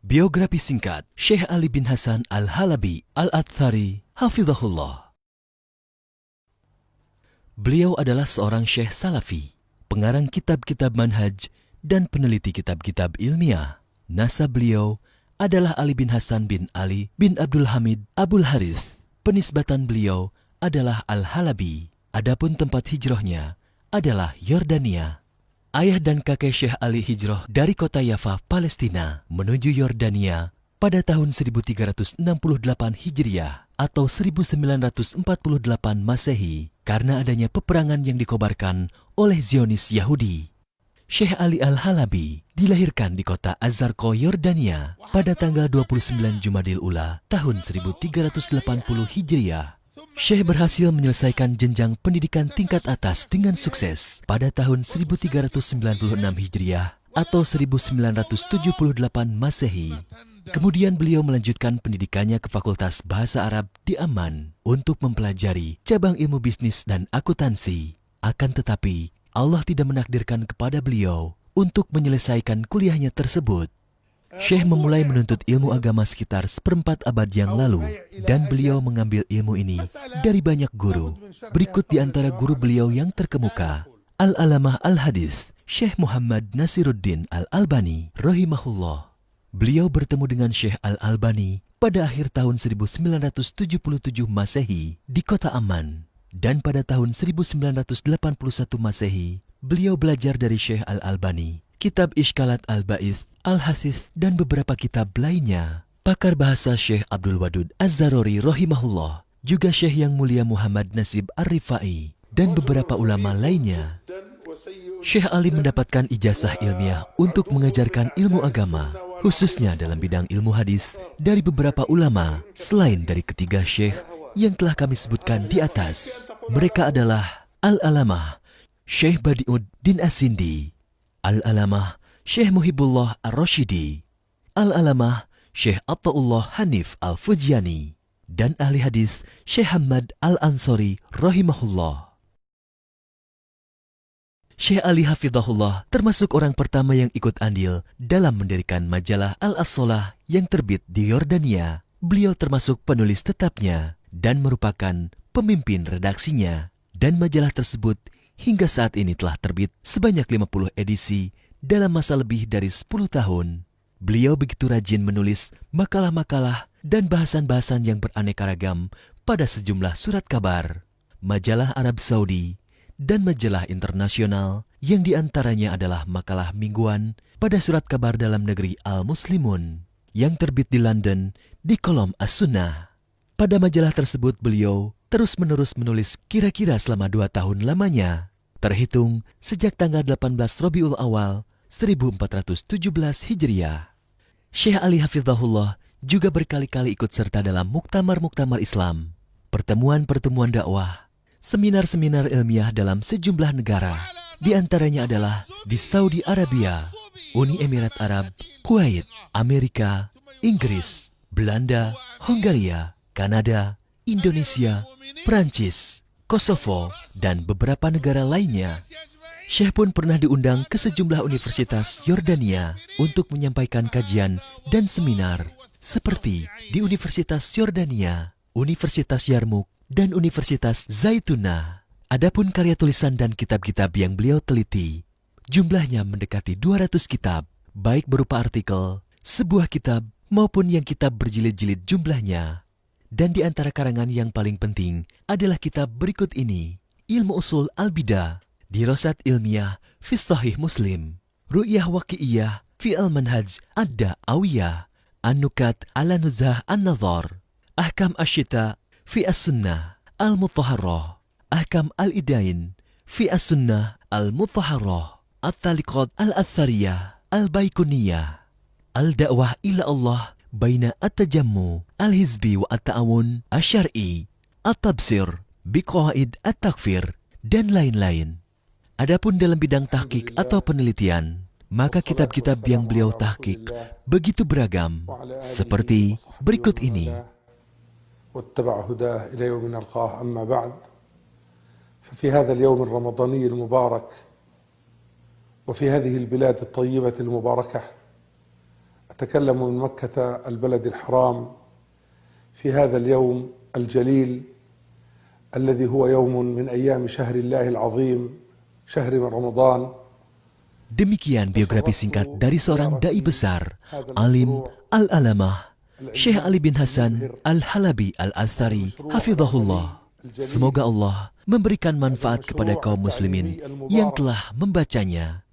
Biografi singkat Syekh Ali bin Hasan Al-Halabi Al-Athari Hafizahullah. Beliau adalah seorang syekh salafi, pengarang kitab-kitab manhaj, dan peneliti kitab-kitab ilmiah. Nasab beliau adalah Ali bin Hasan bin Ali bin Abdul Hamid Abul Harith. Penisbatan beliau adalah Al-Halabi. Adapun tempat hijrahnya adalah Yordania. Ayah dan kakek Syekh Ali hijrah dari kota Yafa, Palestina menuju Yordania pada tahun 1368 Hijriah atau 1948 Masehi karena adanya peperangan yang dikobarkan oleh Zionis Yahudi. Syekh Ali Al-Halabi dilahirkan di kota Az-Zarqa, Yordania pada tanggal 29 Jumadil Ula tahun 1380 Hijriah. Syekh berhasil menyelesaikan jenjang pendidikan tingkat atas dengan sukses pada tahun 1396 Hijriah atau 1978 Masehi. Kemudian beliau melanjutkan pendidikannya ke Fakultas Bahasa Arab di Amman untuk mempelajari cabang ilmu bisnis dan akuntansi. Akan tetapi, Allah tidak menakdirkan kepada beliau untuk menyelesaikan kuliahnya tersebut. Syekh memulai menuntut ilmu agama sekitar seperempat abad yang lalu dan beliau mengambil ilmu ini dari banyak guru. Berikut di antara guru beliau yang terkemuka: Al-Alamah Al-Hadis Syekh Muhammad Nasiruddin Al-Albani rahimahullah. Beliau bertemu dengan Syekh Al-Albani pada akhir tahun 1977 Masehi di kota Amman, dan pada tahun 1981 Masehi beliau belajar dari Syekh Al-Albani kitab Ishkalat Al-Ba'ith, Al-Hasis, dan beberapa kitab lainnya. Pakar bahasa Syekh Abdul Wadud Az-Zarori rahimahullah, juga Syekh yang mulia Muhammad Nasib Ar-Rifai, dan beberapa ulama lainnya. Syekh Ali mendapatkan ijazah ilmiah untuk mengajarkan ilmu agama, khususnya dalam bidang ilmu hadis, dari beberapa ulama, selain dari ketiga syekh yang telah kami sebutkan di atas. Mereka adalah Al-Alamah Syekh Badiuddin As-Sindi, Al-Alamah Syekh Muhibullah Ar-Rashidi, Al-Alamah Syekh Attaullah Hanif Al-Fujiani, dan ahli hadis Syekh Hamad Al-Ansori rahimahullah. Syekh Ali hafizahullah termasuk orang pertama yang ikut andil dalam mendirikan majalah Al-As-Solah yang terbit di Yordania. Beliau termasuk penulis tetapnya dan merupakan pemimpin redaksinya, dan majalah tersebut hingga saat ini telah terbit sebanyak 50 edisi dalam masa lebih dari 10 tahun. Beliau begitu rajin menulis makalah-makalah dan bahasan-bahasan yang beraneka ragam pada sejumlah surat kabar, majalah Arab Saudi, dan majalah internasional, yang diantaranya adalah makalah mingguan pada surat kabar dalam negeri Al-Muslimun yang terbit di London di kolom As-Sunnah. Pada majalah tersebut beliau terus-menerus menulis kira-kira selama 2 tahun lamanya, terhitung sejak tanggal 18 Rabiul Awal 1417 Hijriah. Syekh Ali hafizahullah juga berkali-kali ikut serta dalam muktamar-muktamar Islam, pertemuan-pertemuan dakwah, seminar-seminar ilmiah dalam sejumlah negara, di antaranya adalah di Saudi Arabia, Uni Emirat Arab, Kuwait, Amerika, Inggris, Belanda, Hongaria, Kanada, Indonesia, Prancis, Kosovo, dan beberapa negara lainnya. Syekh pun pernah diundang ke sejumlah universitas Yordania untuk menyampaikan kajian dan seminar, seperti di Universitas Yordania, Universitas Yarmouk, dan Universitas Zaitunah. Adapun karya tulisan dan kitab-kitab yang beliau teliti, jumlahnya mendekati 200 kitab, baik berupa artikel, sebuah kitab, maupun yang kitab berjilid-jilid jumlahnya. Dan di antara karangan yang paling penting adalah kitab berikut ini: Ilmu Usul Al-Bidah, Dirasat Ilmiah fi Sahih Muslim, Ru'yah Waqi'iyah fi Al-Manhaj Ad-Da'awiyah, An-Nukat ala Nuzah An-Nazar, Ahkam Asyita fi As-Sunnah Al-Mutahharah, Ahkam Al-Idain fi As-Sunnah Al-Mutahharah, At-Taliqat Al-Athariyah Al-Baikuniyah, Al-Da'wah ila Allah Baina At-Tajammu Al-Hizbi wa At-Ta'awun Asy-Syar'i, At-Tabsir Biqawaid At-Takfir, dan lain-lain. Adapun dalam bidang tahqiq atau penelitian, maka kitab-kitab yang beliau tahqiq begitu beragam, seperti berikut ini. واتبع هداه إلى يوم نلقاه أما بعد ففي هذا اليوم الرمضاني المبارك وفي هذه البلاد الطيبة المباركة أتكلم من مكة البلد الحرام في هذا اليوم الجليل الذي هو يوم من أيام شهر الله العظيم شهر رمضان. Demikian biografi singkat dari seorang dai besar, alim, al-alamah, Syekh Ali bin Hasan Al-Halabi Al-Azhari, hafizahullah. Semoga Allah memberikan manfaat kepada kaum muslimin yang telah membacanya.